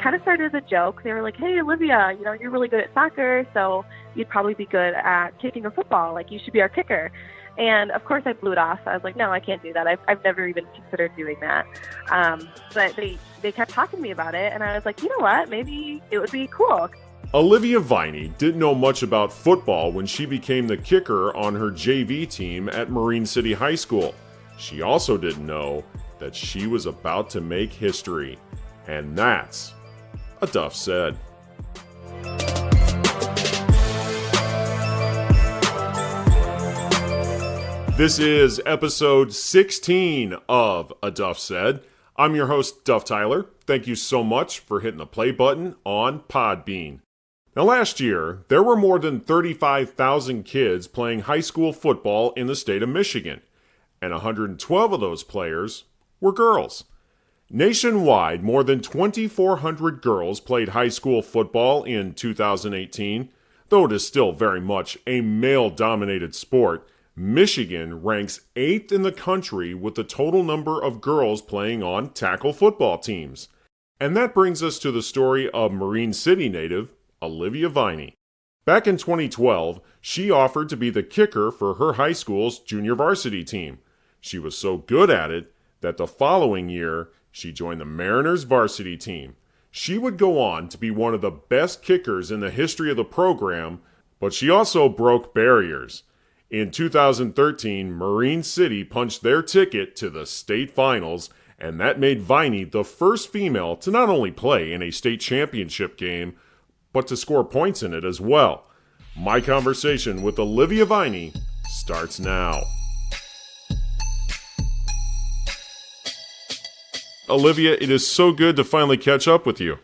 kind of started as a joke. They were like, hey, Olivia, you're really good at soccer, so you'd probably be good at kicking a football. Like, you should be our kicker. And, of course, I blew it off. I was like, no, I can't do that. I've never even considered doing that. But they kept talking to me about it, and I was like, you know what? Maybe it would be cool. Olivia Viney didn't know much about football when she became the kicker on her JV team at Marine City High School. She also didn't know that she was about to make history. And that's a Duff Said. This is episode 16 of A Duff Said. I'm your host, Duff Tyler. Thank you so much for hitting the play button on Podbean. Now, last year, there were more than 35,000 kids playing high school football in the state of Michigan, and 112 of those players were girls. Nationwide, more than 2,400 girls played high school football in 2018. Though it is still very much a male-dominated sport, Michigan ranks 8th in the country with the total number of girls playing on tackle football teams. And that brings us to the story of Marine City native Olivia Viney. Back in 2012, she offered to be the kicker for her high school's junior varsity team. She was so good at it that the following year, she joined the Mariners varsity team. She would go on to be one of the best kickers in the history of the program, but she also broke barriers. In 2013, Marine City punched their ticket to the state finals, and that made Viney the first female to not only play in a state championship game, but to score points in it as well. My conversation with Olivia Viney starts now. Olivia, it is so good to finally catch up with you.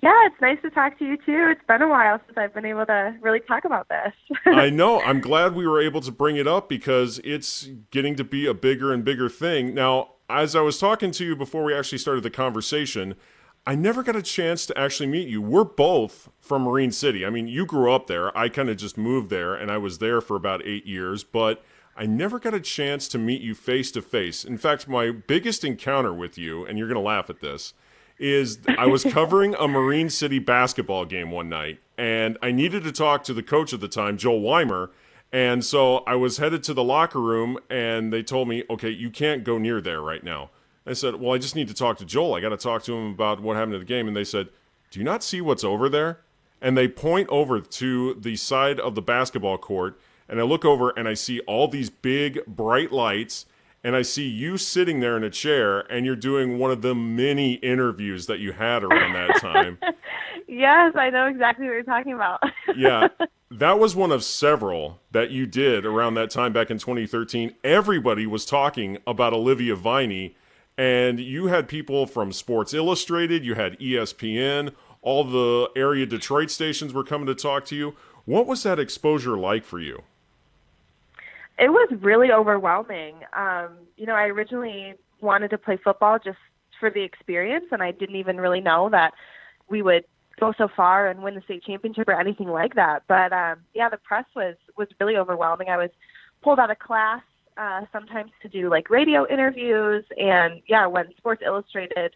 Yeah, it's nice to talk to you, too. It's been a while since I've been able to really talk about this. I know. I'm glad we were able to bring it up because it's getting to be a bigger and bigger thing. Now, as I was talking to you before we actually started the conversation, I never got a chance to actually meet you. We're both from Marine City. I mean, you grew up there. I kind of just moved there, and I was there for about 8 years, but I never got a chance to meet you face to face. In fact, my biggest encounter with you, and you're going to laugh at this, is I was covering a Marine City basketball game one night, and I needed to talk to the coach at the time, Joel Weimer, and so I was headed to the locker room, and they told me, okay, you can't go near there right now. I said, well, I just need to talk to Joel. I got to talk to him about what happened to the game, and they said, do you not see what's over there? And they point over to the side of the basketball court, and I look over, and I see all these big, bright lights, and I see you sitting there in a chair, and you're doing one of the many interviews that you had around that time. Yes, I know exactly what you're talking about. Yeah, that was one of several that you did around that time back in 2013. Everybody was talking about Olivia Viney, and you had people from Sports Illustrated, you had ESPN, all the area Detroit stations were coming to talk to you. What was that exposure like for you? It was really overwhelming. I originally wanted to play football just for the experience, and I didn't even really know that we would go so far and win the state championship or anything like that. But, the press was really overwhelming. I was pulled out of class sometimes to do, radio interviews. And, when Sports Illustrated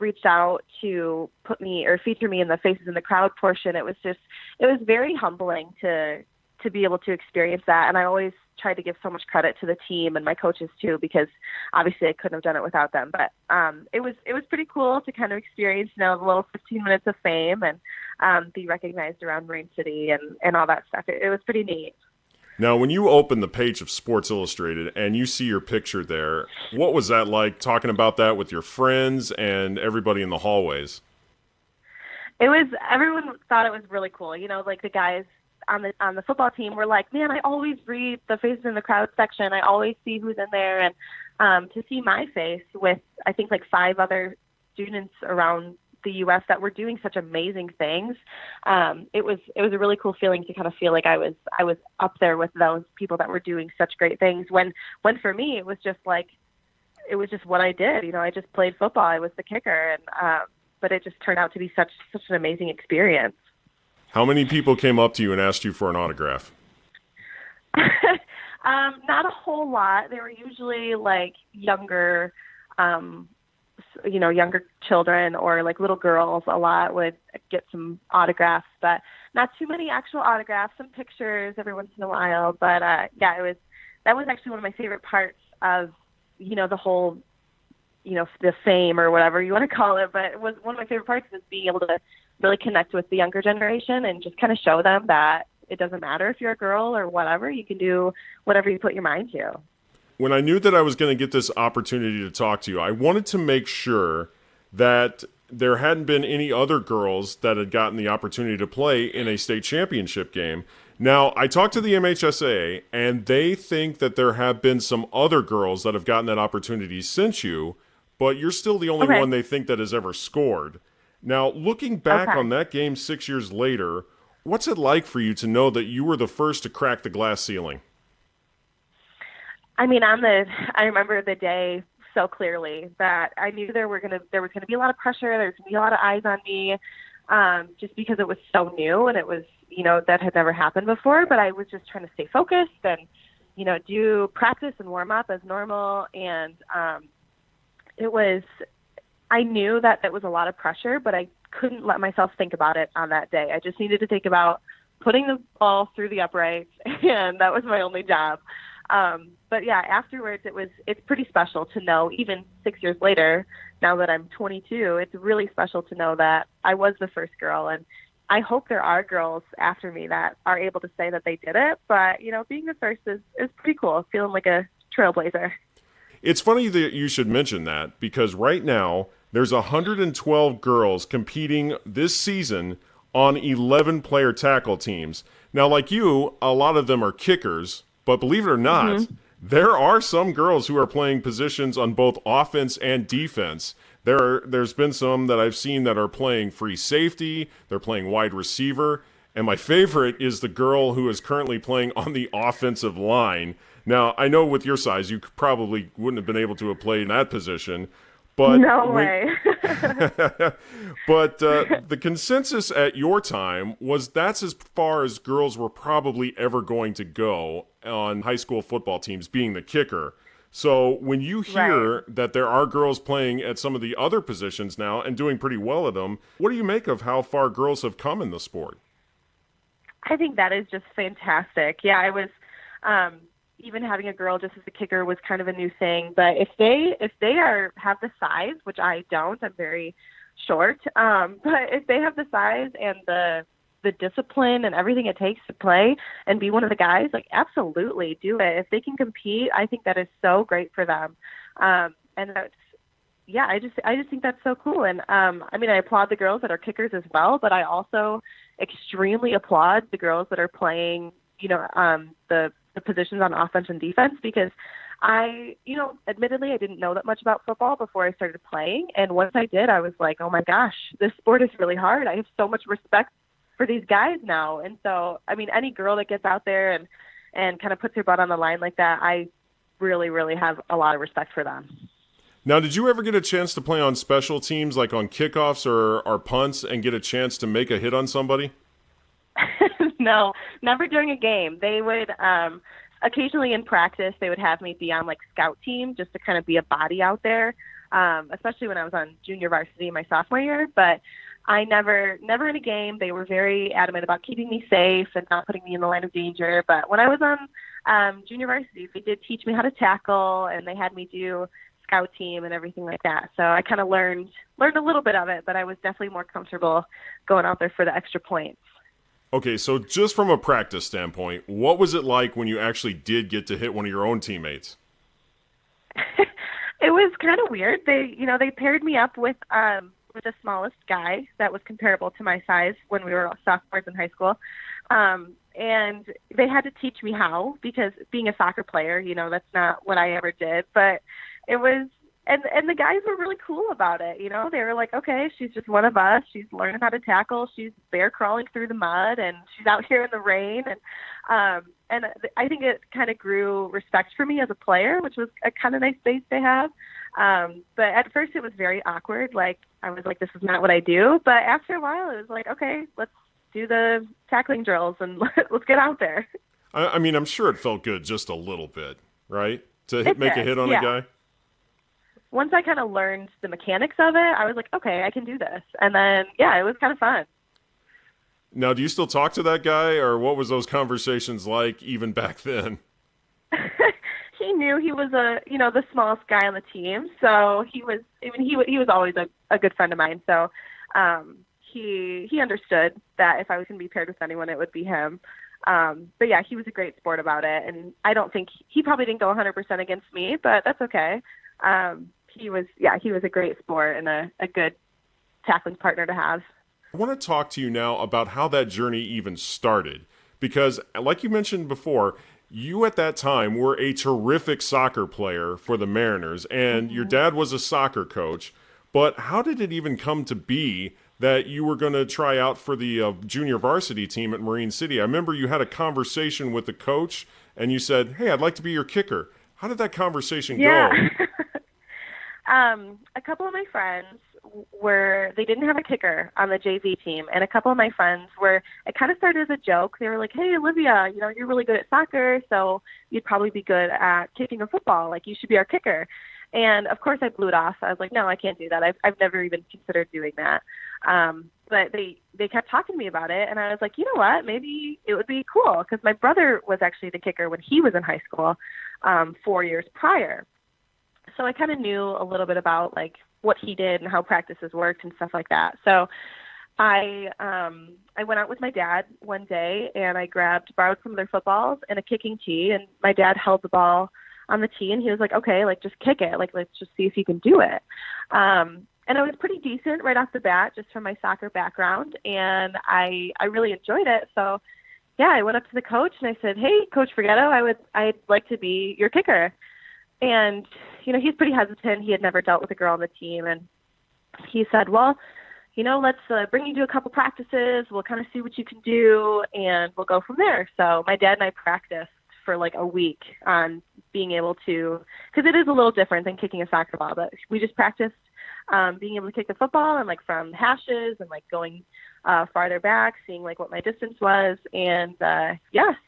reached out to put me or feature me in the Faces in the Crowd portion, it was very humbling to be able to experience that. And I always tried to give so much credit to the team and my coaches too, because obviously I couldn't have done it without them. But it was pretty cool to kind of experience, the little 15 minutes of fame and be recognized around Marine City and all that stuff. It was pretty neat. Now, when you open the page of Sports Illustrated and you see your picture there, what was that like, talking about that with your friends and everybody in the hallways? Everyone thought it was really cool. The guys on the football team were like, man, I always read the Faces in the Crowd section. I always see who's in there. And to see my face with, I think, 5 other students around the U.S. that were doing such amazing things, it was a really cool feeling to kind of feel like I was up there with those people that were doing such great things. When for me, it was just what I did. I just played football. I was the kicker, and but it just turned out to be such an amazing experience. How many people came up to you and asked you for an autograph? Not a whole lot. They were usually younger younger children or like little girls a lot would get some autographs, but not too many actual autographs, some pictures every once in a while. But that was actually one of my favorite parts of, the whole, the fame or whatever you want to call it. But it was one of my favorite parts was being able to really connect with the younger generation and just kind of show them that it doesn't matter if you're a girl or whatever, you can do whatever you put your mind to. When I knew that I was going to get this opportunity to talk to you, I wanted to make sure that there hadn't been any other girls that had gotten the opportunity to play in a state championship game. Now, I talked to the MHSAA, and they think that there have been some other girls that have gotten that opportunity since you, but you're still the only one they think that has ever scored. Now, looking back on that game 6 years later, what's it like for you to know that you were the first to crack the glass ceiling? I mean, I remember the day so clearly that I knew there was going to be a lot of pressure. There was going to be a lot of eyes on me, just because it was so new and it was, that had never happened before. But I was just trying to stay focused and, do practice and warm up as normal. And I knew that it was a lot of pressure, but I couldn't let myself think about it on that day. I just needed to think about putting the ball through the uprights, and that was my only job. But yeah, afterwards it's pretty special to know, even 6 years later, now that I'm 22, it's really special to know that I was the first girl. And I hope there are girls after me that are able to say that they did it. But, being the first is pretty cool, feeling like a trailblazer. It's funny that you should mention that, because right now there's 112 girls competing this season on 11-player tackle teams. Now, like you, a lot of them are kickers, but believe it or not, there are some girls who are playing positions on both offense and defense. There's been some that I've seen that are playing free safety, they're playing wide receiver, and my favorite is the girl who is currently playing on the offensive line. Now, I know with your size, you probably wouldn't have been able to have played in that position. But no way. But the consensus at your time was that's as far as girls were probably ever going to go on high school football teams, being the kicker. So when you hear that there are girls playing at some of the other positions now and doing pretty well at them, what do you make of how far girls have come in the sport? I think that is just fantastic. Yeah, I was even having a girl just as a kicker was kind of a new thing. But if they have the size, which I don't, I'm very short. But if they have the size and the discipline and everything it takes to play and be one of the guys, like, absolutely do it. If they can compete, I think that is so great for them. And that's, yeah, I just think that's so cool. And I mean, I applaud the girls that are kickers as well, but I also extremely applaud the girls that are playing, the positions on offense and defense, because admittedly, I didn't know that much about football before I started playing. And once I did, I was like, oh my gosh, this sport is really hard. I have so much respect for these guys now. And so, I mean, any girl that gets out there and kind of puts her butt on the line like that, I really, really have a lot of respect for them. Now, did you ever get a chance to play on special teams, like on kickoffs or punts, and get a chance to make a hit on somebody? No, never during a game. They would occasionally in practice, they would have me be on like scout team just to kind of be a body out there, especially when I was on junior varsity my sophomore year. But I never in a game. They were very adamant about keeping me safe and not putting me in the line of danger. But when I was on junior varsity, they did teach me how to tackle, and they had me do scout team and everything like that. So I kind of learned a little bit of it, but I was definitely more comfortable going out there for the extra points. Okay, so just from a practice standpoint, what was it like when you actually did get to hit one of your own teammates? It was kind of weird. They paired me up with the smallest guy that was comparable to my size when we were sophomores in high school. And they had to teach me how, because being a soccer player, that's not what I ever did. But it was, and the guys were really cool about it. They were like, okay, she's just one of us. She's learning how to tackle. She's bear crawling through the mud, and she's out here in the rain. And I think it kind of grew respect for me as a player, which was a kind of nice base to have. But at first it was very awkward. Like, I was like, this is not what I do. But after a while, it was like, okay, let's do the tackling drills and let's get out there. I mean, I'm sure it felt good just a little bit, right? To make a hit on a guy? once I kind of learned the mechanics of it, I was like, okay, I can do this. And then, yeah, it was kind of fun. Now, do you still talk to that guy, or what was those conversations like even back then? He knew he was the smallest guy on the team. So he was always a good friend of mine. So he understood that if I was going to be paired with anyone, it would be him. But yeah, he was a great sport about it. And I don't think he probably didn't go 100% against me, but that's okay. He was a great sport and a good tackling partner to have. I want to talk to you now about how that journey even started, because like you mentioned before, you at that time were a terrific soccer player for the Mariners, and your dad was a soccer coach. But how did it even come to be that you were going to try out for the junior varsity team at Marine City? I remember you had a conversation with the coach, and you said, hey, I'd like to be your kicker. How did that conversation go? A couple of my friends they didn't have a kicker on the JV team, and a couple of my friends it kind of started as a joke. They were like, hey, Olivia, you're really good at soccer, so you'd probably be good at kicking a football. Like, you should be our kicker. And of course I blew it off. I was like, no, I can't do that. I've never even considered doing that. But they kept talking to me about it, and I was like, you know what, maybe it would be cool, because my brother was actually the kicker when he was in high school 4 years prior. So I kind of knew a little bit about like what he did and how practices worked and stuff like that. So I went out with my dad one day, and I borrowed some of their footballs and a kicking tee, and my dad held the ball on the tee, and he was like, okay, like, just kick it. Like, let's just see if you can do it. And I was pretty decent right off the bat, just from my soccer background, and I really enjoyed it. So yeah, I went up to the coach and I said, hey, Coach Forgetto, I'd like to be your kicker. And, he's pretty hesitant. He had never dealt with a girl on the team. And he said, well, let's bring you to a couple practices. We'll kind of see what you can do, and we'll go from there. So my dad and I practiced for like a week on being able to, because it is a little different than kicking a soccer ball, but we just practiced being able to kick the football and like from hashes and like going farther back, seeing like what my distance was. And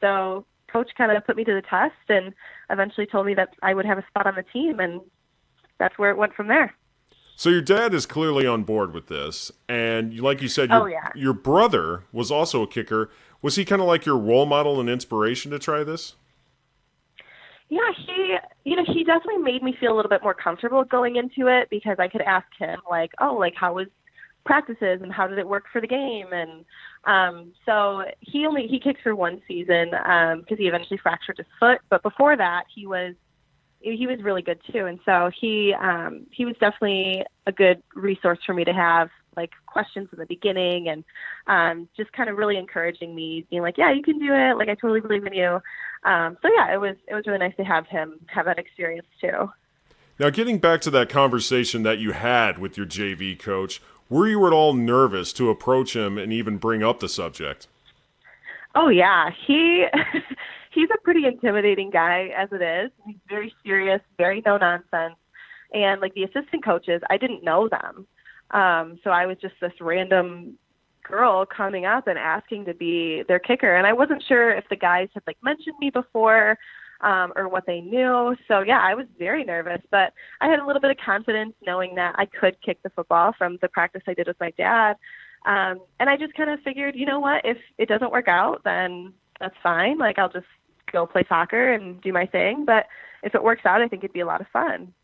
so coach kind of put me to the test and eventually told me that I would have a spot on the team, and that's where it went from there. So your dad is clearly on board with this, and like you said, your brother was also a kicker. Was he kind of like your role model and inspiration to try this? Yeah, he definitely made me feel a little bit more comfortable going into it, because I could ask him like, oh, like, how was practices and how did it work for the game? And so he kicked for one season because he eventually fractured his foot, but before that he was really good too. And so he was definitely a good resource for me to have like questions in the beginning, and just kind of really encouraging me, being like, yeah, you can do it. Like, I totally believe in you. So yeah, it was really nice to have him have that experience too. Now, getting back to that conversation that you had with your JV coach, were you at all nervous to approach him and even bring up the subject? Oh yeah, he's a pretty intimidating guy as it is. He's very serious, very no nonsense. And like the assistant coaches, I didn't know them. So I was just this random girl coming up and asking to be their kicker. And I wasn't sure if the guys had like mentioned me before, or what they knew. So yeah, I was very nervous, but I had a little bit of confidence knowing that I could kick the football from the practice I did with my dad. And I just kind of figured, you know what, if it doesn't work out, then that's fine. Like, I'll just go play soccer and do my thing. But if it works out, I think it'd be a lot of fun.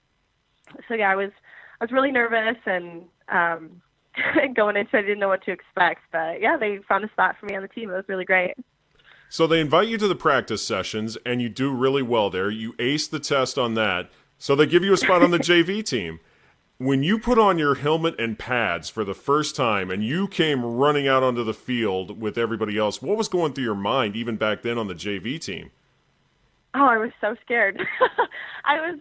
So yeah, I was really nervous, and going into it, I didn't know what to expect. But yeah, they found a spot for me on the team. It was really great. So they invite you to the practice sessions, and you do really well there. You ace the test on that. So they give you a spot on the JV team. When you put on your helmet and pads for the first time and you came running out onto the field with everybody else, what was going through your mind even back then on the JV team? Oh, I was so scared. I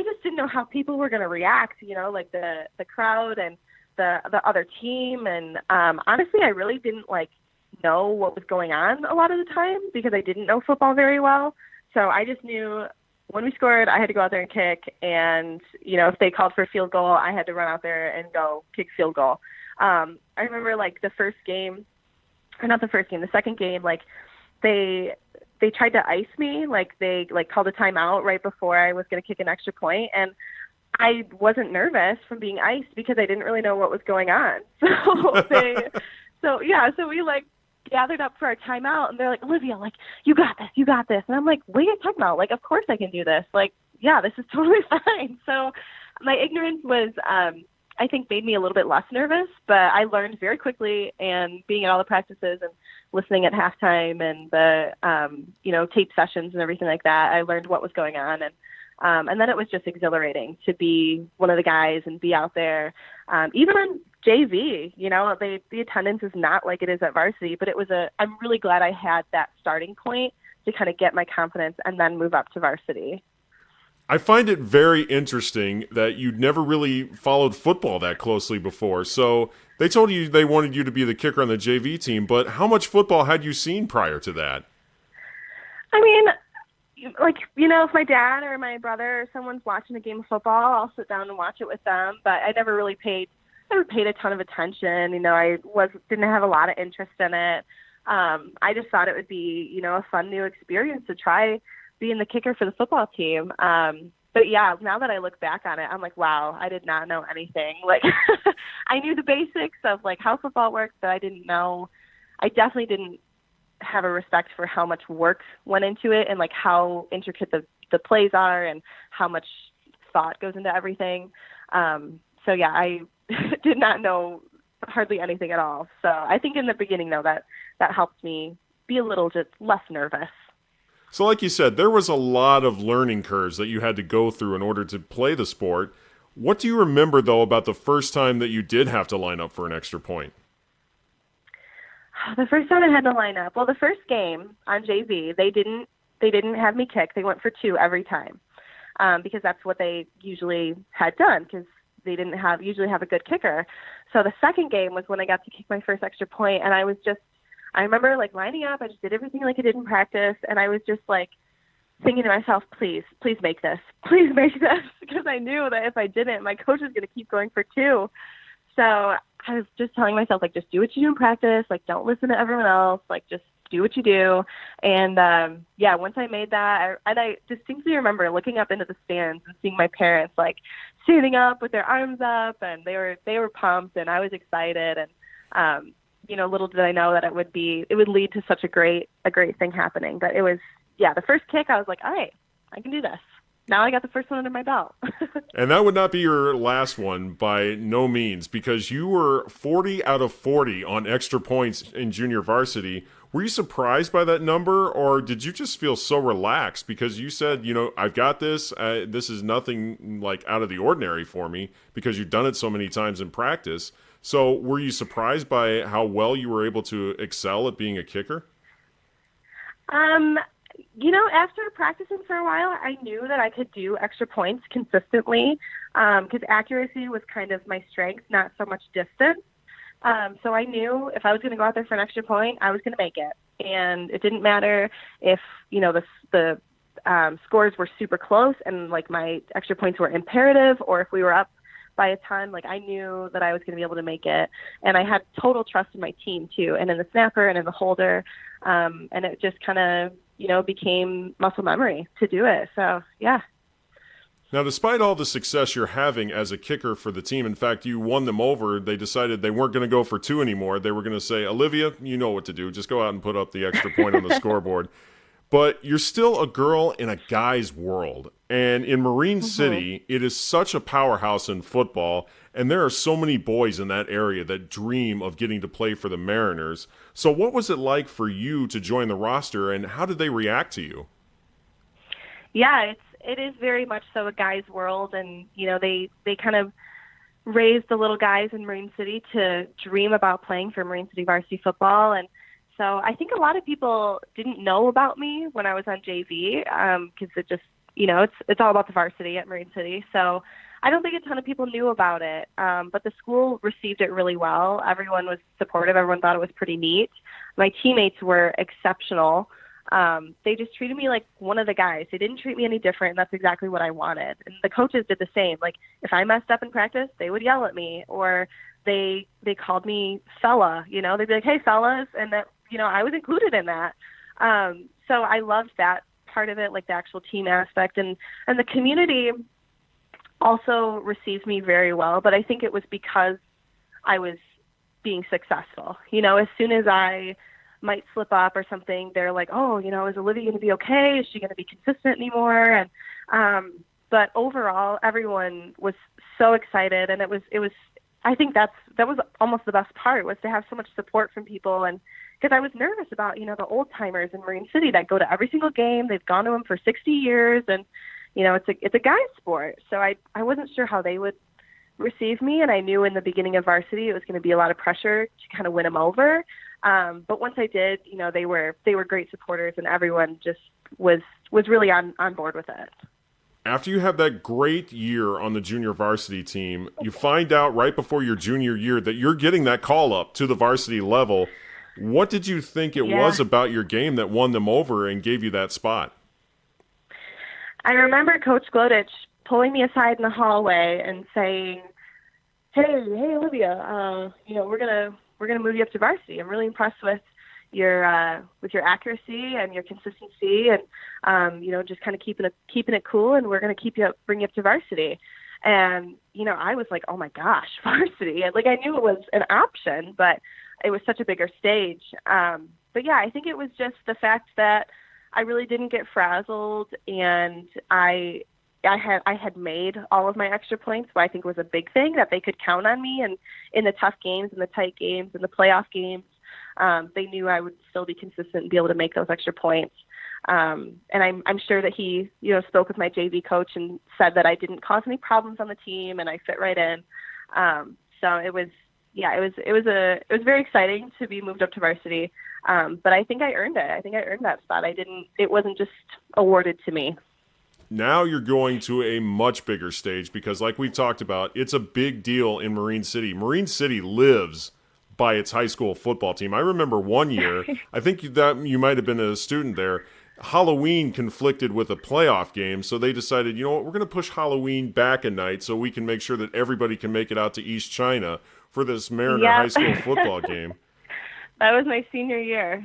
just didn't know how people were going to react, like the crowd and the other team. And honestly, I really didn't know what was going on a lot of the time, because I didn't know football very well. So I just knew when we scored, I had to go out there and kick. And, if they called for a field goal, I had to run out there and go kick field goal. I remember the second game, they tried to ice me. They called a timeout right before I was going to kick an extra point. And I wasn't nervous from being iced because I didn't really know what was going on. So we like gathered up for our timeout, and they're like, Olivia, like, you got this. And I'm like, what are you talking about? Like, of course I can do this. Like, yeah, this is totally fine. So my ignorance was, I think, made me a little bit less nervous, but I learned very quickly, and being at all the practices and listening at halftime and the, tape sessions and everything like that, I learned what was going on. And then it was just exhilarating to be one of the guys and be out there. Even on JV, the attendance is not like it is at varsity, but I'm really glad I had that starting point to kind of get my confidence and then move up to varsity. I find it very interesting that you'd never really followed football that closely before. So they told you they wanted you to be the kicker on the JV team, but how much football had you seen prior to that? I mean, if my dad or my brother or someone's watching a game of football, I'll sit down and watch it with them, but I never really paid a ton of attention. I didn't have a lot of interest in it. I just thought it would be, a fun new experience to try being the kicker for the football team. But yeah, now that I look back on it, I'm like, wow, I did not know anything. Like, I knew the basics of like how football works, but I definitely didn't have a respect for how much work went into it and like how intricate the plays are and how much thought goes into everything. So yeah, I did not know hardly anything at all. So I think in the beginning, though, that helped me be a little just less nervous. So like you said, there was a lot of learning curves that you had to go through in order to play the sport. What do you remember, though, about the first time that you did have to line up for an extra point? The first time I had to line up, well, the first game on JV, they didn't have me kick. They went for 2 every time because that's what they usually had done because they didn't usually have a good kicker. So the second game was when I got to kick my first extra point, and I remember like lining up. I just did everything like I did in practice, and I was just like thinking to myself, please make this, because I knew that if I didn't, my coach was going to keep going for 2. So I was just telling myself, like, just do what you do in practice, like don't listen to everyone else, like just do what you do. And once I made that, I distinctly remember looking up into the stands and seeing my parents like standing up with their arms up, and they were pumped, and I was excited. And little did I know that it would lead to such a great thing happening. But it was, the first kick, I was like, all right, I can do this. Now I got the first one under my belt. And that would not be your last one by no means, because you were 40 out of 40 on extra points in junior varsity. Were you surprised by that number, or did you just feel so relaxed because you said, I've got this. This is nothing like out of the ordinary for me because you've done it so many times in practice. So were you surprised by how well you were able to excel at being a kicker? After practicing for a while, I knew that I could do extra points consistently because accuracy was kind of my strength, not so much distance. So I knew if I was going to go out there for an extra point, I was going to make it. And it didn't matter if, the scores were super close and like my extra points were imperative, or if we were up by a ton, like I knew that I was going to be able to make it. And I had total trust in my team too, and in the snapper and in the holder. And it just kind of, became muscle memory to do it. So, yeah. Now, despite all the success you're having as a kicker for the team, in fact, you won them over. They decided they weren't going to go for 2 anymore. They were going to say, Olivia, you know what to do. Just go out and put up the extra point on the scoreboard. But you're still a girl in a guy's world. And in Marine City, it is such a powerhouse in football. And there are so many boys in that area that dream of getting to play for the Mariners. So what was it like for you to join the roster, and how did they react to you? Yeah, it is very much so a guy's world. And, they kind of raised the little guys in Marine City to dream about playing for Marine City varsity football. And so I think a lot of people didn't know about me when I was on JV because it just, it's all about the varsity at Marine City. So I don't think a ton of people knew about it, but the school received it really well. Everyone was supportive. Everyone thought it was pretty neat. My teammates were exceptional. They just treated me like one of the guys. They didn't treat me any different, and that's exactly what I wanted. And the coaches did the same. Like, if I messed up in practice, they would yell at me, or they called me fella. They'd be like, hey, fellas, and that, I was included in that. So I loved that part of it, like the actual team aspect, and the community also received me very well, but I think it was because I was being successful. As soon as I might slip up or something, they're like, oh, is Olivia going to be okay? Is she going to be consistent anymore? And but overall, everyone was so excited, and it was. I think that was almost the best part, was to have so much support from people, and because I was nervous about the old timers in Marine City that go to every single game. They've gone to them for 60 years, and it's a guy sport, so I wasn't sure how they would receive me, and I knew in the beginning of varsity it was going to be a lot of pressure to kind of win them over. But once I did, they were great supporters, and everyone just was really on board with it. After you have that great year on the junior varsity team, you find out right before your junior year that you're getting that call up to the varsity level. What did you think it was about your game that won them over and gave you that spot? I remember Coach Glodich pulling me aside in the hallway and saying, "Hey, Olivia, we're gonna move you up to varsity. I'm really impressed with your accuracy and your consistency, and just kind of keeping it cool. And we're gonna bring you up to varsity." And I was like, "Oh my gosh, varsity!" And I knew it was an option, but it was such a bigger stage. But yeah, I think it was just the fact that I really didn't get frazzled, and I had made all of my extra points, but I think it was a big thing that they could count on me. And in the tough games and the tight games and the playoff games, they knew I would still be consistent and be able to make those extra points. And I'm sure that he, spoke with my JV coach and said that I didn't cause any problems on the team and I fit right in. So it was very exciting to be moved up to varsity. But I think I earned it. I think I earned that spot. It wasn't just awarded to me. Now you're going to a much bigger stage because, like we've talked about, it's a big deal in Marine City. Marine City lives by its high school football team. I remember one year, I think that you might have been a student there, Halloween conflicted with a playoff game, so they decided, we're going to push Halloween back a night so we can make sure that everybody can make it out to East China for this Mariner High School football game. That was my senior year.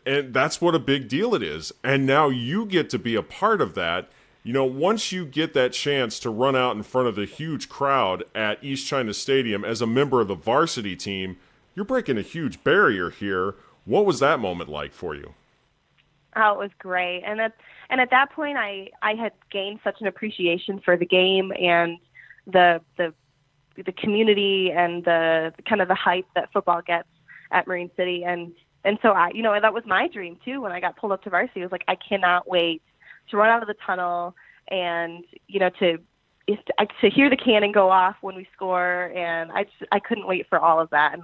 And that's what a big deal it is. And now you get to be a part of that. Once you get that chance to run out in front of the huge crowd at East China Stadium as a member of the varsity team, you're breaking a huge barrier here. What was that moment like for you? Oh, it was great. And at that point, I had gained such an appreciation for the game and the community and the kind of the hype that football gets at Marine City. And so that was my dream too. When I got pulled up to varsity, I was like, I cannot wait to run out of the tunnel and, to hear the cannon go off when we score. And I couldn't wait for all of that. And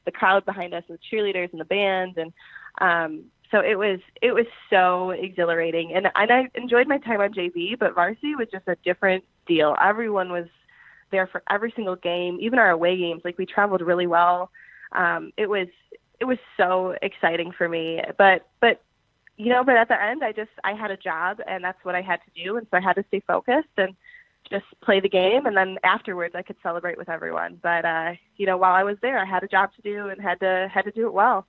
the crowd behind us and the cheerleaders and the band. And, so it was so exhilarating, and I enjoyed my time on JV, but varsity was just a different deal. Everyone was there for every single game, even our away games. We traveled really well. It was so exciting for me, but at the end, I had a job, and that's what I had to do. And so I had to stay focused and just play the game. And then afterwards I could celebrate with everyone. But, while I was there, I had a job to do and had to do it well.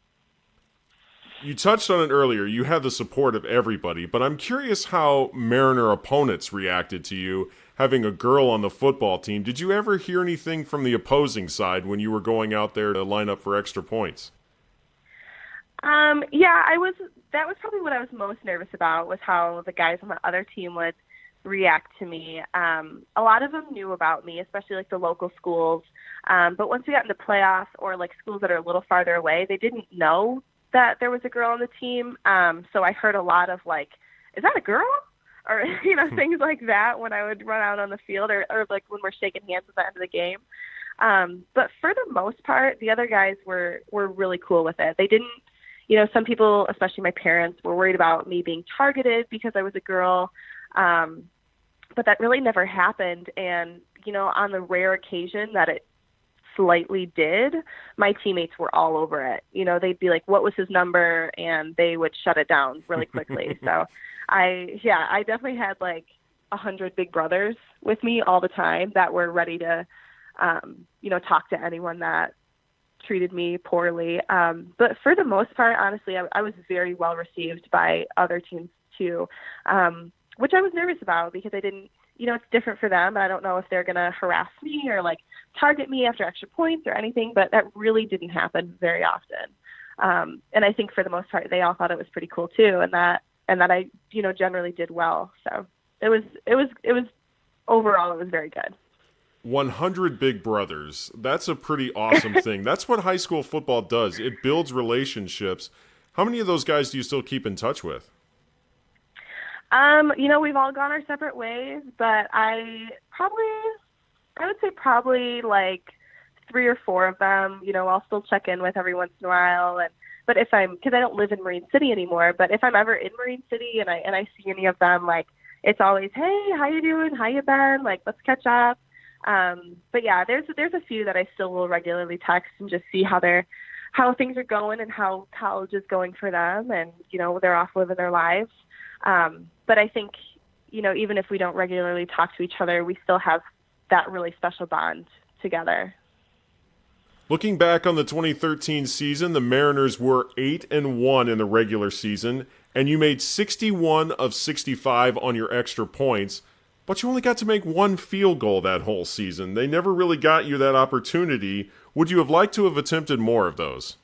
You touched on it earlier. You had the support of everybody, but I'm curious how Mariner opponents reacted to you having a girl on the football team. Did you ever hear anything from the opposing side when you were going out there to line up for extra points? That was probably what I was most nervous about, was how the guys on the other team would react to me. A lot of them knew about me, especially the local schools. But once we got into playoffs or schools that are a little farther away, they didn't know that there was a girl on the team. So I heard a lot of is that a girl? Or, things like that when I would run out on the field or when we're shaking hands at the end of the game. But for the most part, the other guys were really cool with it. They didn't, some people, especially my parents, were worried about me being targeted because I was a girl. But that really never happened. And, on the rare occasion that it slightly did, my teammates were all over it. They'd be like, what was his number? And they would shut it down really quickly. So I definitely had 100 big brothers with me all the time that were ready to, talk to anyone that treated me poorly. But for the most part, honestly, I was very well received by other teams too, which I was nervous about because I didn't, it's different for them. I don't know if they're going to harass me or like target me after extra points or anything, but that really didn't happen very often. And I think for the most part, they all thought it was pretty cool too. And that I, generally did well. So it was overall, it was very good. 100 big brothers. That's a pretty awesome thing. That's what high school football does. It builds relationships. How many of those guys do you still keep in touch with? We've all gone our separate ways, but I would say probably like 3 or 4 of them, I'll still check in with every once in a while. But because I don't live in Marine City anymore, but if I'm ever in Marine City and I see any of them, like, it's always, hey, how you doing? How you been? Like, let's catch up. But yeah, there's a few that I still will regularly text and just see how things are going and how college is going for them, and they're off living their lives. But I think even if we don't regularly talk to each other, we still have that really special bond together. Looking back on the 2013 season, the Mariners were 8-1 in the regular season, and you made 61 of 65 on your extra points. But you only got to make 1 field goal that whole season. They never really got you that opportunity. Would you have liked to have attempted more of those?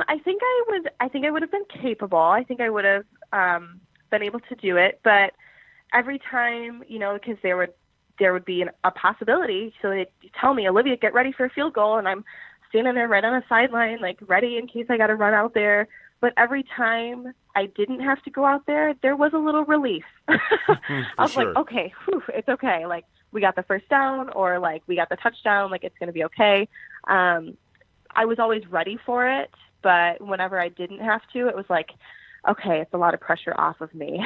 I think I would have been capable. I think I would have been able to do it. But every time, because there would be a possibility. So they tell me, Olivia, get ready for a field goal, and I'm standing there right on the sideline, like ready in case I got to run out there. But every time I didn't have to go out there was a little relief. I was sure. like, okay, it's okay. Like, we got the first down, or like we got the touchdown. Like, it's going to be okay. I was always ready for it, but whenever I didn't have to, it was like, okay, it's a lot of pressure off of me.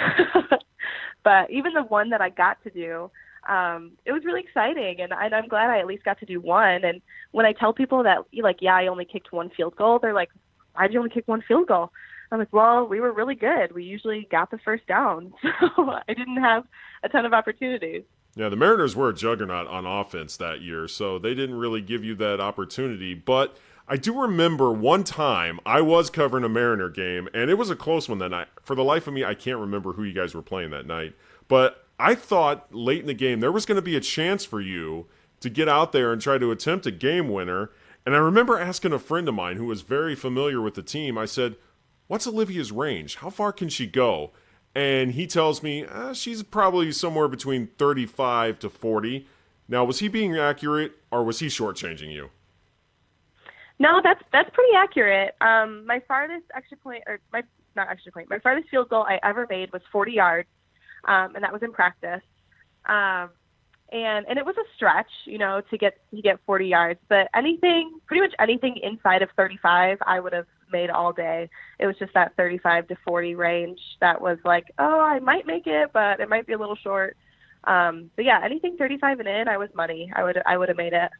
But even the one that I got to do, it was really exciting, and I'm glad I at least got to do one. And when I tell people that, like, yeah, I only kicked 1 field goal, they're like, why'd you only kick 1 field goal? I'm like, well, we were really good. We usually got the first down, so I didn't have a ton of opportunities. Yeah, the Mariners were a juggernaut on offense that year, so they didn't really give you that opportunity. But I do remember one time I was covering a Mariner game, and it was a close one that night. For the life of me, I can't remember who you guys were playing that night. But I thought late in the game there was going to be a chance for you to get out there and try to attempt a game winner. And I remember asking a friend of mine who was very familiar with the team, I said, what's Olivia's range? How far can she go? And he tells me she's probably somewhere between 35 to 40. Now, was he being accurate, or was he shortchanging you? No, that's pretty accurate. My farthest my farthest field goal I ever made was 40 yards, and that was in practice. And it was a stretch, to get 40 yards. But pretty much anything inside of 35, I would have made all day. It was just that 35 to 40 range that was like, oh, I might make it, but it might be a little short. But yeah, anything 35 and in, I was money. I would have made it.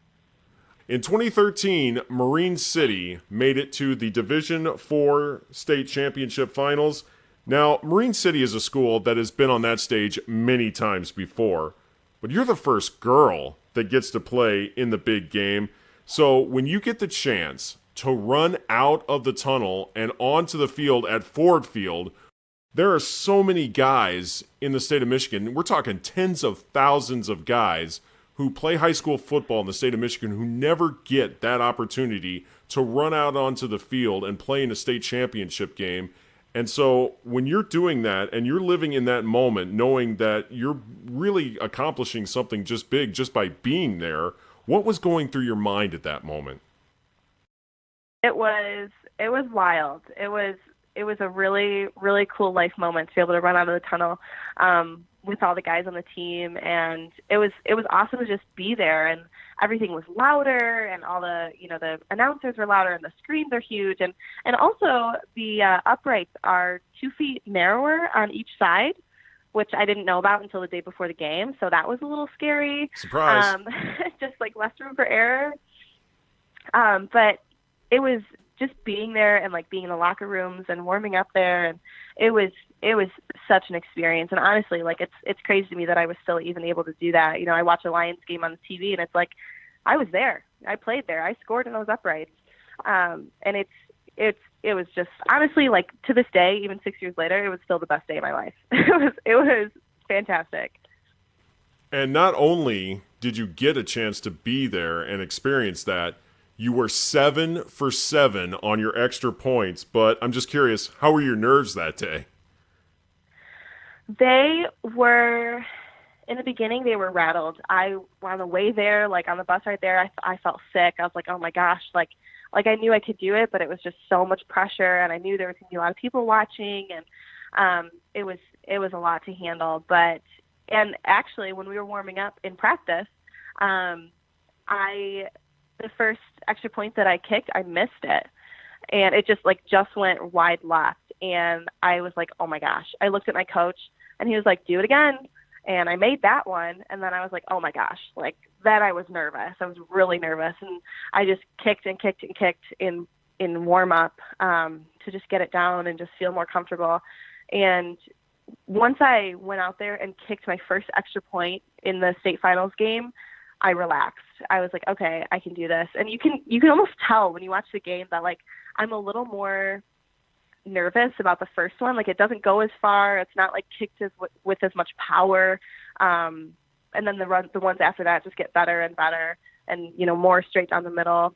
In 2013, Marine City made it to the Division IV state championship finals. Now, Marine City is a school that has been on that stage many times before, but you're the first girl that gets to play in the big game. So when you get the chance to run out of the tunnel and onto the field at Ford Field, there are so many guys in the state of Michigan. We're talking tens of thousands of guys who play high school football in the state of Michigan who never get that opportunity to run out onto the field and play in a state championship game. And so when you're doing that and you're living in that moment, knowing that you're really accomplishing something just big just by being there, what was going through your mind at that moment? It was wild. It was a really, really cool life moment to be able to run out of the tunnel with all the guys on the team, and it was awesome to just be there. And everything was louder, and all the the announcers were louder, and the screens are huge, and also the uprights are 2 feet narrower on each side, which I didn't know about until the day before the game. So that was a little scary. Surprise! Just like less room for error. But it was just being there and like being in the locker rooms and warming up there, and it was such an experience. And honestly, like it's crazy to me that I was still even able to do that. I watch a Lions game on the TV, and it's like I was there, I played there, I scored in those uprights, and it was just honestly, like, to this day, even 6 years later, it was still the best day of my life. It was fantastic. And not only did you get a chance to be there and experience that, you were 7 for 7 on your extra points. But I'm just curious, how were your nerves that day? They were, in the beginning, they were rattled. On the way there, like on the bus right there, I felt sick. I was like, oh my gosh, like I knew I could do it, but it was just so much pressure, and I knew there was going to be a lot of people watching, and it was a lot to handle. And actually, when we were warming up in practice, the first extra point that I kicked, I missed it, and it just went wide left, and I was like, oh my gosh. I looked at my coach, and he was like, do it again. And I made that one, and then I was like, oh my gosh. Like, then I was nervous. I was really nervous, and I just kicked and kicked and kicked in warm-up to just get it down and just feel more comfortable. And once I went out there and kicked my first extra point in the state finals game, I relaxed. I was like, okay, I can do this. And you can almost tell when you watch the game that, like, I'm a little more nervous about the first one. Like, it doesn't go as far. It's not like kicked with as much power. And then the ones after that just get better and better, and more straight down the middle.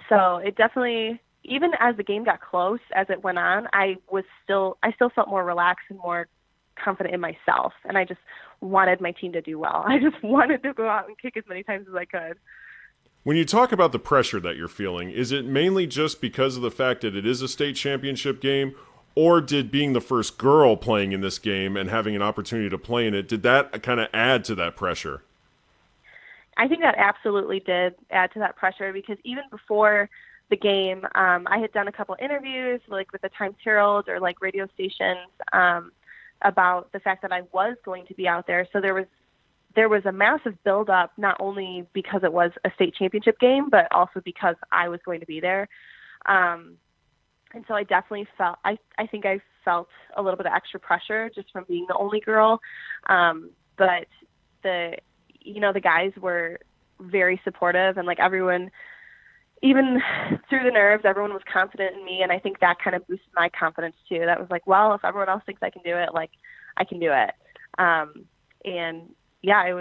So it definitely, even as the game got close, as it went on, I still felt more relaxed and more confident in myself, and I just wanted my team to do well. I just wanted to go out and kick as many times as I could. When you talk about the pressure that you're feeling, is it mainly just because of the fact that it is a state championship game, or did being the first girl playing in this game and having an opportunity to play in it, did that kind of add to that pressure? I think that absolutely did add to that pressure, because even before the game, I had done a couple interviews with the Times Herald or radio stations about the fact that I was going to be out there. So there was a massive buildup, not only because it was a state championship game, but also because I was going to be there. And so I definitely felt, I think I felt a little bit of extra pressure just from being the only girl. But the guys were very supportive, and everyone, even through the nerves, everyone was confident in me. And I think that kind of boosted my confidence too. That was like, well, if everyone else thinks I can do it, I can do it. And yeah, it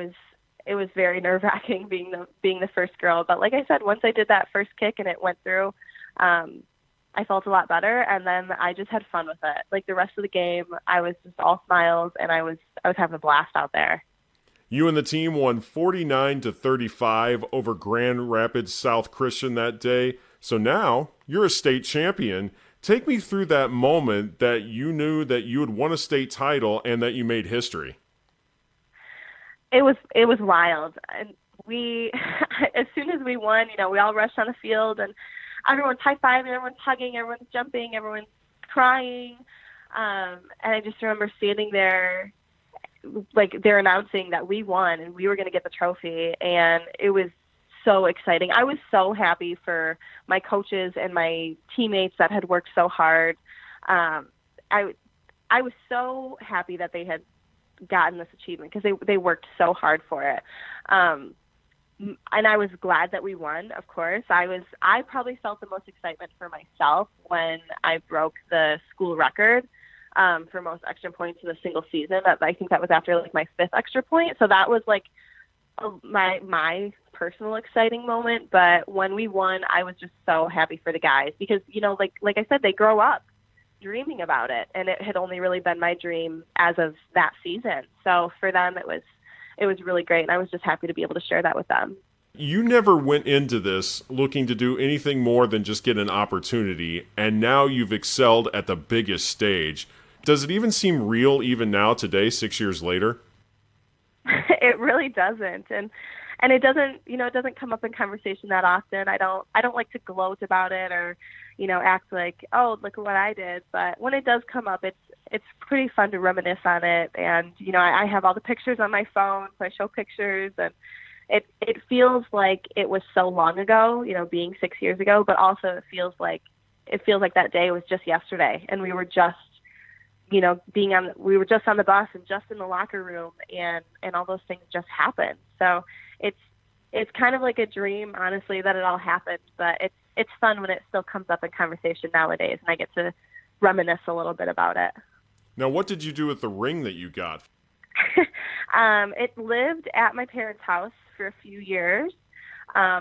was very nerve-wracking being the first girl. But like I said, once I did that first kick and it went through, I felt a lot better. And then I just had fun with it. The rest of the game, I was just all smiles, and I was having a blast out there. You and the team won 49-35 over Grand Rapids South Christian that day. So now you're a state champion. Take me through that moment that you knew that you had won a state title and that you made history. It was wild. And we, as soon as we won, we all rushed on the field, and everyone's high-fiving, everyone's hugging, everyone's jumping, everyone's crying. And I just remember standing there, they're announcing that we won and we were going to get the trophy, and it was so exciting. I was so happy for my coaches and my teammates that had worked so hard. I was so happy that they had gotten this achievement, because they worked so hard for it. And I was glad that we won, of course. I probably felt the most excitement for myself when I broke the school record for most extra points in a single season. I think that was after my fifth extra point. So that was my personal exciting moment. But when we won, I was just so happy for the guys, because, like I said, they grow up dreaming about it, and it had only really been my dream as of that season. So for them, it was really great, and I was just happy to be able to share that with them. You never went into this looking to do anything more than just get an opportunity, and now you've excelled at the biggest stage. Does it even seem real even now today, 6 years later? It really doesn't. And it doesn't, it doesn't come up in conversation that often. I don't like to gloat about it or, act like, oh, look at what I did. But when it does come up, it's pretty fun to reminisce on it. And, I have all the pictures on my phone, so I show pictures, and it feels like it was so long ago, being 6 years ago, but also it feels like that day was just yesterday, and we were just, we were just on the bus and just in the locker room, and all those things just happened. So it's kind of like a dream, honestly, that it all happened, but it's fun when it still comes up in conversation nowadays, and I get to reminisce a little bit about it. Now, what did you do with the ring that you got? It lived at my parents' house for a few years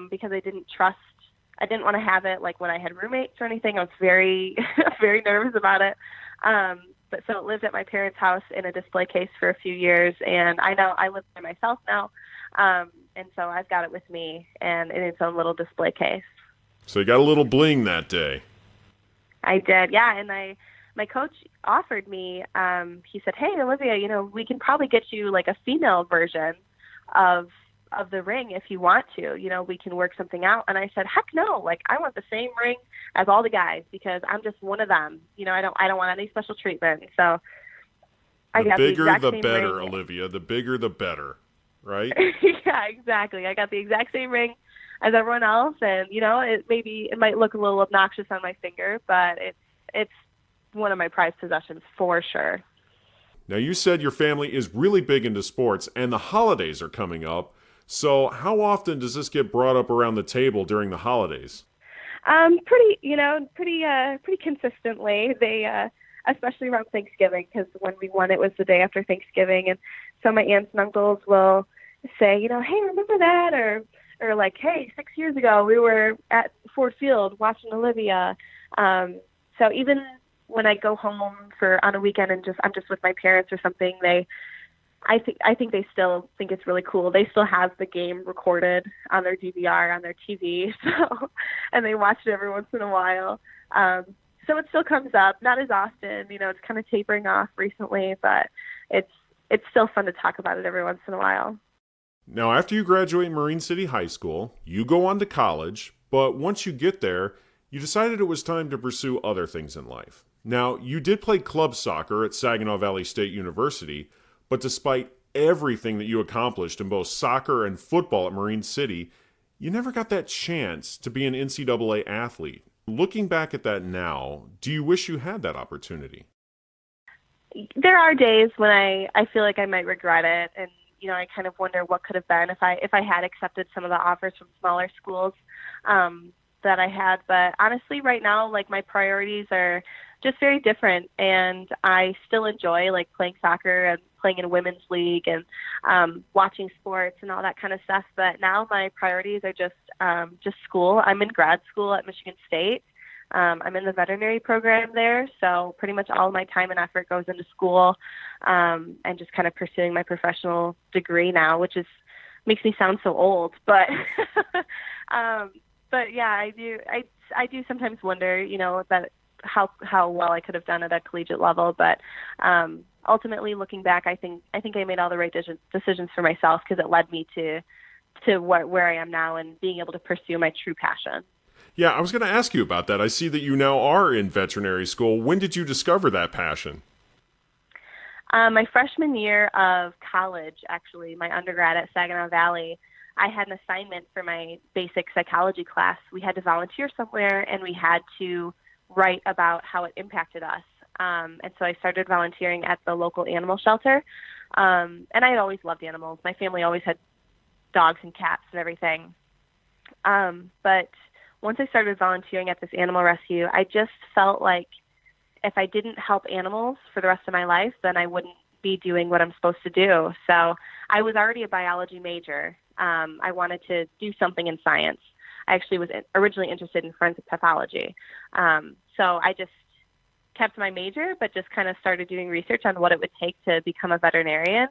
because I didn't want to have it like when I had roommates or anything. I was very, very nervous about it. But so it lived at my parents' house in a display case for a few years, and I know I live by myself now, and so I've got it with me and in its own little display case. So you got a little bling that day. I did, yeah, and my coach offered me, he said, hey, Olivia, we can probably get you like a female version of the ring if you want to. We can work something out. And I said, heck no, like I want the same ring as all the guys because I'm just one of them. I don't want any special treatment. So I got the exact same ring. The bigger the better, Olivia. The bigger the better, right? Yeah, exactly. I got the exact same ring as everyone else, and it might look a little obnoxious on my finger, but it's one of my prized possessions for sure. Now, you said your family is really big into sports, and the holidays are coming up. So how often does this get brought up around the table during the holidays? Pretty consistently. They, especially around Thanksgiving, because when we won, it was the day after Thanksgiving, and so my aunts and uncles will say, hey, remember that, or like, hey, 6 years ago we were at Ford Field watching Olivia. So even when I go home on a weekend and I'm just with my parents or something, I think they still think it's really cool. They still have the game recorded on their DVR on their TV, and they watch it every once in a while. So it still comes up, not as often. It's kind of tapering off recently, but it's still fun to talk about it every once in a while. Now, after you graduate Marine City High School, you go on to college, but once you get there, you decided it was time to pursue other things in life. Now, you did play club soccer at Saginaw Valley State University, but despite everything that you accomplished in both soccer and football at Marine City, you never got that chance to be an NCAA athlete. Looking back at that now, do you wish you had that opportunity? There are days when I feel like I might regret it, and I kind of wonder what could have been if I had accepted some of the offers from smaller schools that I had. But honestly, right now, like my priorities are just very different, and I still enjoy like playing soccer and playing in a women's league and watching sports and all that kind of stuff. But now my priorities are just school. I'm in grad school at Michigan State. I'm in the veterinary program there, so pretty much all my time and effort goes into school and just kind of pursuing my professional degree now, which makes me sound so old, but but yeah, I do sometimes wonder, that how well I could have done at a collegiate level, but ultimately looking back, I think I made all the right decisions for myself because it led me to where I am now and being able to pursue my true passion. Yeah, I was going to ask you about that. I see that you now are in veterinary school. When did you discover that passion? My freshman year of college, actually, my undergrad at Saginaw Valley, I had an assignment for my basic psychology class. We had to volunteer somewhere, and we had to write about how it impacted us. And so I started volunteering at the local animal shelter. And I had always loved animals. My family always had dogs and cats and everything. But once I started volunteering at this animal rescue, I just felt like if I didn't help animals for the rest of my life, then I wouldn't be doing what I'm supposed to do. So I was already a biology major. I wanted to do something in science. I actually was originally interested in forensic pathology. So I just kept my major, but just kind of started doing research on what it would take to become a veterinarian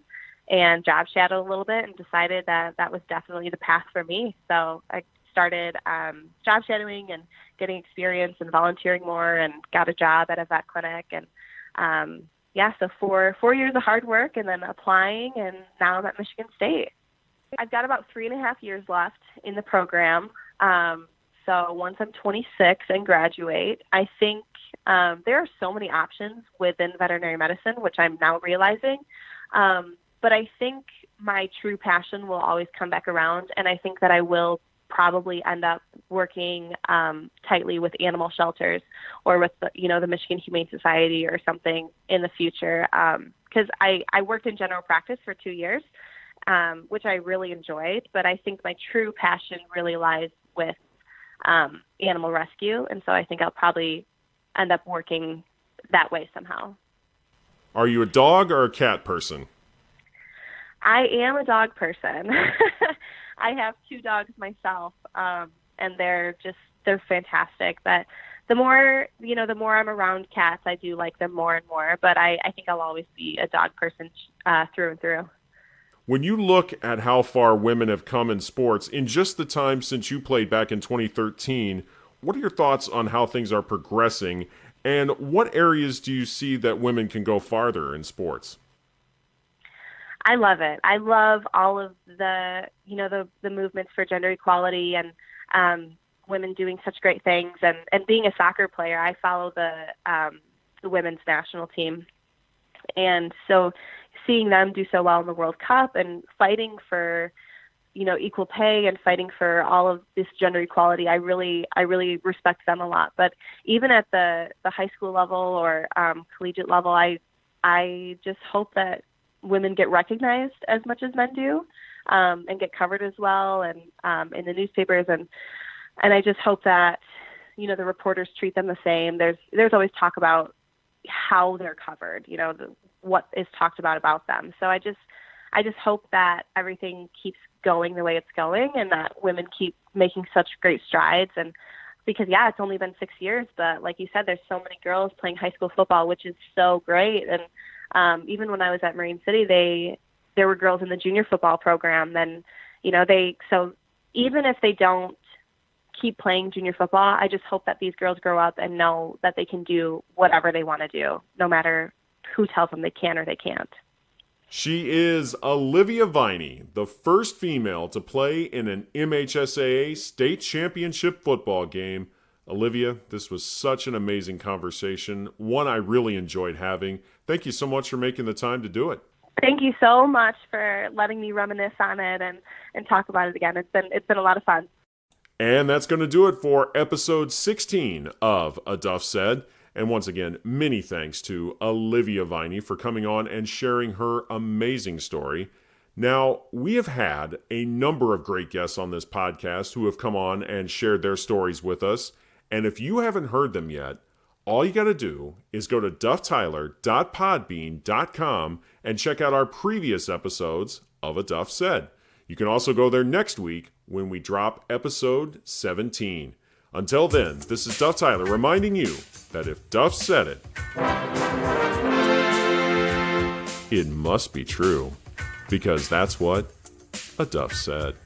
and job shadowed a little bit and decided that that was definitely the path for me. So I started job shadowing and getting experience and volunteering more and got a job at a vet clinic. And so 4 years of hard work and then applying, and now I'm at Michigan State. I've got about 3.5 years left in the program. So once I'm 26 and graduate, I think there are so many options within veterinary medicine, which I'm now realizing. But I think my true passion will always come back around, and I think that I will probably end up working tightly with animal shelters or with the Michigan Humane Society or something in the future. Because I worked in general practice for 2 years, which I really enjoyed. But I think my true passion really lies with animal rescue, and so I think I'll probably end up working that way somehow. Are you a dog or a cat person? I am a dog person. I have 2 dogs myself, and they're fantastic. But the more I'm around cats, I do like them more and more. But I think I'll always be a dog person through and through. When you look at how far women have come in sports in just the time since you played back in 2013, what are your thoughts on how things are progressing, and what areas do you see that women can go farther in sports? I love it. I love all of the movements for gender equality and women doing such great things. And being a soccer player, I follow the women's national team. And so seeing them do so well in the World Cup and fighting for, equal pay and fighting for all of this gender equality, I really respect them a lot. But even at the high school level or collegiate level, I just hope that women get recognized as much as men do, and get covered as well, and in the newspapers, and I just hope that the reporters treat them the same. There's always talk about how they're covered, what is talked about them. So I just hope that everything keeps going the way it's going, and that women keep making such great strides. And because it's only been 6 years, but like you said, there's so many girls playing high school football, which is so great. And even when I was at Marine City, there were girls in the junior football program. Then, so even if they don't keep playing junior football, I just hope that these girls grow up and know that they can do whatever they want to do, no matter who tells them they can or they can't. She is Olivia Viney, the first female to play in an MHSAA state championship football game. Olivia, this was such an amazing conversation, one I really enjoyed having. Thank you so much for making the time to do it. Thank you so much for letting me reminisce on it and talk about it again. It's been a lot of fun. And that's going to do it for episode 16 of A Duff Said. And once again, many thanks to Olivia Viney for coming on and sharing her amazing story. Now, we have had a number of great guests on this podcast who have come on and shared their stories with us. And if you haven't heard them yet, all you got to do is go to dufftyler.podbean.com and check out our previous episodes of A Duff Said. You can also go there next week when we drop episode 17. Until then, this is Duff Tyler reminding you that if Duff said it, it must be true, because that's what a Duff said.